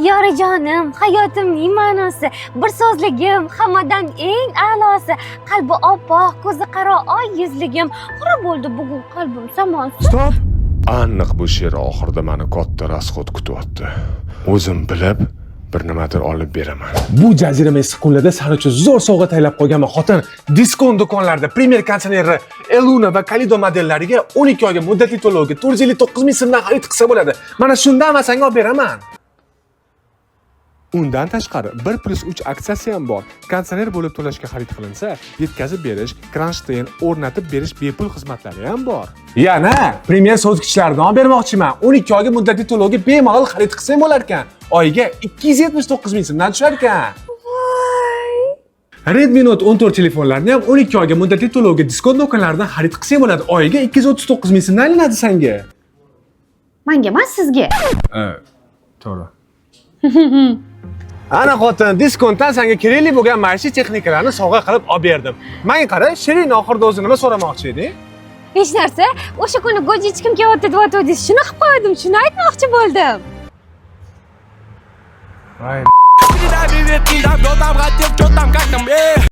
Yorijonim, hayotimning ma'nosi, bir so'zligim, hammadan eng a'losi, qalbi oppoq, ko'zi qaro oy yuzligim, xira bo'ldi bugun qalbim samonsiz. Stop! Aniq bu she'r oxirida meni katta rasxod kutyapti. O'zim bilib bir nimadir olib beraman. Bu jazirama issiq kunlarda sen uchun zo'r sovg'a tayyorlab qo'yganman. Xotin, diskont do'konlarida Premier konditsioneri Eluna va Kalido modellariga 12 oyga muddatli to'lovga 459 ming so'mdan xarid qilsa bo'ladi. Mana shundan men senga olib beraman. Undan tashqari 1+3 aksiyasi ham bor. Konditsioner bo'lib to'lashga xarid qilinsa, yetkazib berish, kronshtayn o'rnatib berish bepul xizmatlari ham bor. Yana Premier sotkichlardan olib bermoqchiman. 12 oyga muddatli to'lovga bemalol xarid qilsang bo'lar ekan. Oyiga 279 ming so'mdan tushar ekan. Redmi Note 14 telefonlarini ham 12 oyga muddatli to'lovga diskont do'konlaridan xarid qilsang bo'ladi. Oyiga 239 ming so'mdan aylanadi senga. Menga emas, sizga. To'g'ri. Ana xotin, diskontdan senga kerakli bo'lgan maishiy texnikalarni sovg'a qilib olib berdim. Menga qara, Shirin oxirida o'zi nima so'ramoqchi edi? Hech narsa, o'sha kuni go'ji hech kim kelyapti deb aytdingiz, shuni qilib qo'ydim, shuni aytmoqchi bo'ldim. Voy